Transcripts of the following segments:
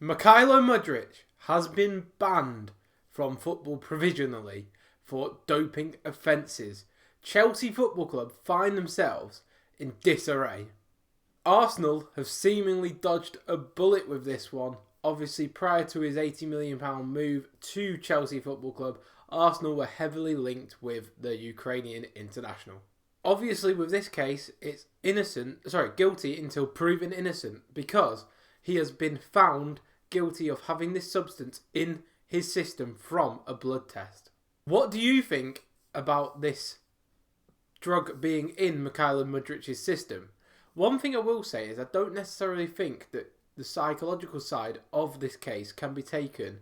Mykhailo Mudryk has been banned from football provisionally for doping offences. Chelsea Football Club find themselves in disarray. Arsenal have seemingly dodged a bullet with this one. Obviously, prior to his £80 million move to Chelsea Football Club, Arsenal were heavily linked with the Ukrainian international. Obviously, with this case, it's guilty until proven innocent, because he has been found guilty of having this substance in his system from a blood test. What do you think about this drug being in Mykhailo Mudryk's system? One thing I will say is I don't necessarily think that the psychological side of this case can be taken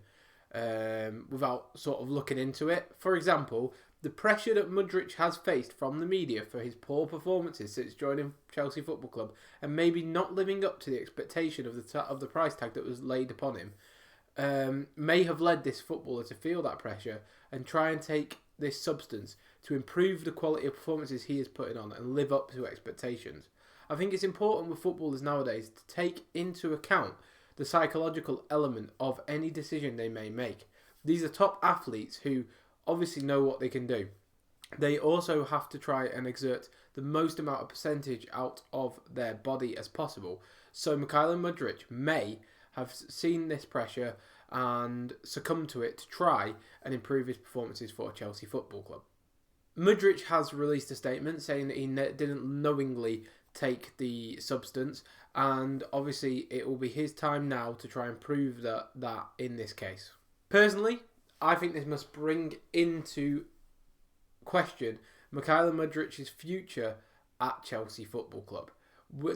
without sort of looking into it. For example, the pressure that Mudryk has faced from the media for his poor performances since joining Chelsea Football Club and maybe not living up to the expectation of the price tag that was laid upon him may have led this footballer to feel that pressure and try and take this substance to improve the quality of performances he is putting on and live up to expectations. I think it's important with footballers nowadays to take into account the psychological element of any decision they may make. These are top athletes who obviously know what they can do. They also have to try and exert the most amount of percentage out of their body as possible. So Mykhailo Mudryk may have seen this pressure and succumbed to it to try and improve his performances for Chelsea Football Club. Mudryk has released a statement saying that he didn't knowingly take the substance, and obviously it will be his time now to try and prove that in this case. Personally, I think this must bring into question Mykhailo Mudryk's future at Chelsea Football Club.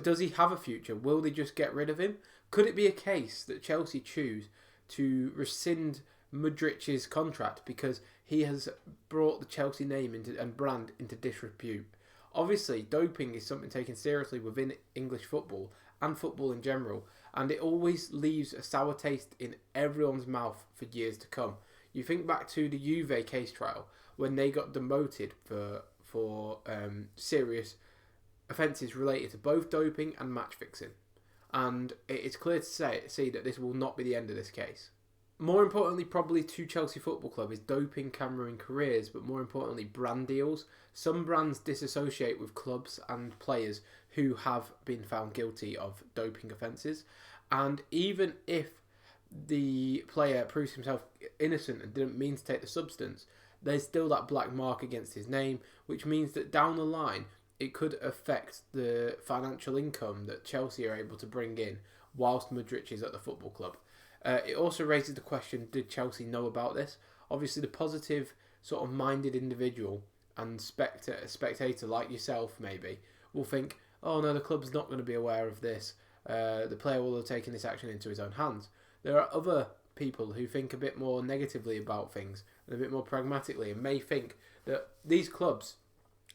Does he have a future? Will they just get rid of him? Could it be a case that Chelsea choose to rescind Mudryk's contract because he has brought the Chelsea name and brand into disrepute? Obviously, doping is something taken seriously within English football and football in general, and it always leaves a sour taste in everyone's mouth for years to come. You think back to the Juve case trial when they got demoted for serious offences related to both doping and match fixing, and it's clear to see that this will not be the end of this case. More importantly, probably to Chelsea Football Club, is doping can ruin careers, but more importantly, brand deals. Some brands disassociate with clubs and players who have been found guilty of doping offences, and even if the player proves himself innocent and didn't mean to take the substance, there's still that black mark against his name, which means that down the line it could affect the financial income that Chelsea are able to bring in whilst Mudryk is at the football club. It also raises the question, did Chelsea know about this? Obviously, the positive sort of minded individual and spectator like yourself maybe will think, oh no, the club's not going to be aware of this. The player will have taken this action into his own hands. There are other people who think a bit more negatively about things and a bit more pragmatically and may think that these clubs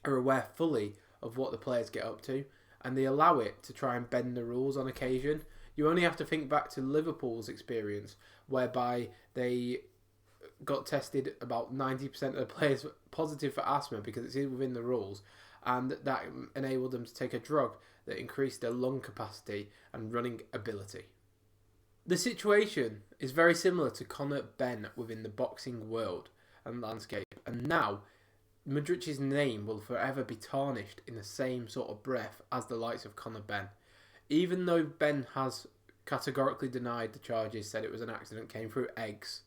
are aware fully of what the players get up to and they allow it to try and bend the rules on occasion. You only have to think back to Liverpool's experience, whereby they got tested about 90% of the players positive for asthma because it's within the rules, and that enabled them to take a drug that increased their lung capacity and running ability. The situation is very similar to Conor Benn within the boxing world and landscape, and now Mudryk's name will forever be tarnished in the same sort of breath as the likes of Conor Benn. Even though Ben has categorically denied the charges, said it was an accident, came through eggs,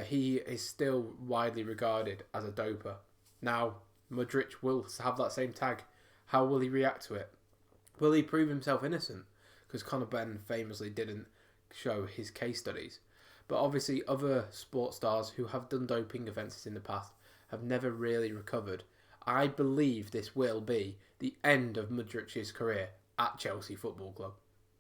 he is still widely regarded as a doper. Now, Mudryk will have that same tag. How will he react to it? Will he prove himself innocent? Because Conor Benn famously didn't show his case studies. But obviously other sports stars who have done doping offences in the past have never really recovered. I believe this will be the end of Mudryk's career at Chelsea Football Club.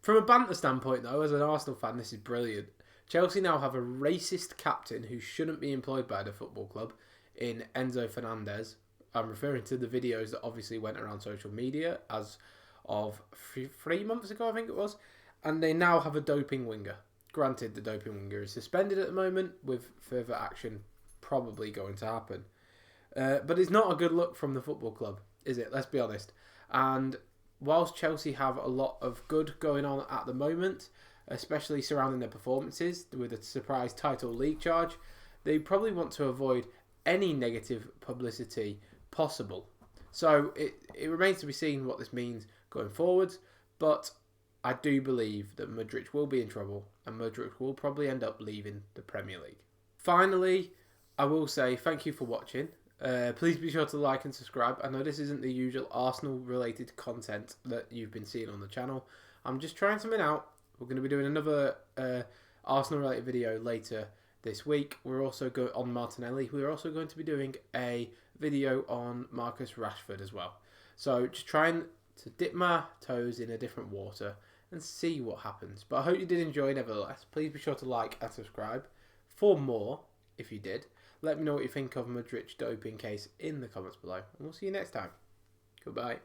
From a banter standpoint though, as an Arsenal fan, this is brilliant. Chelsea now have a racist captain who shouldn't be employed by the football club in Enzo Fernandez. I'm referring to the videos that obviously went around social media as of 3 months ago, I think it was. And they now have a doping winger. Granted, the doping winger is suspended at the moment, with further action probably going to happen. But it's not a good look from the football club, is it? Let's be honest. And whilst Chelsea have a lot of good going on at the moment, especially surrounding their performances with a surprise title league charge. They probably want to avoid any negative publicity possible. So it remains to be seen what this means going forwards, but I do believe that Mudryk will be in trouble and Mudryk will probably end up leaving the Premier League. Finally, I will say thank you for watching. Please be sure to like and subscribe. I know this isn't the usual Arsenal related content that you've been seeing on the channel. I'm just trying something out. We're going to be doing another Arsenal related video later this week. We're also going on Martinelli. We're also going to be doing a video on Marcus Rashford as well. So just trying to dip my toes in a different water and see what happens. But I hope you did enjoy nevertheless. Please be sure to like and subscribe for more if you did. Let me know what you think of Mudryk's doping case in the comments below. And we'll see you next time. Goodbye.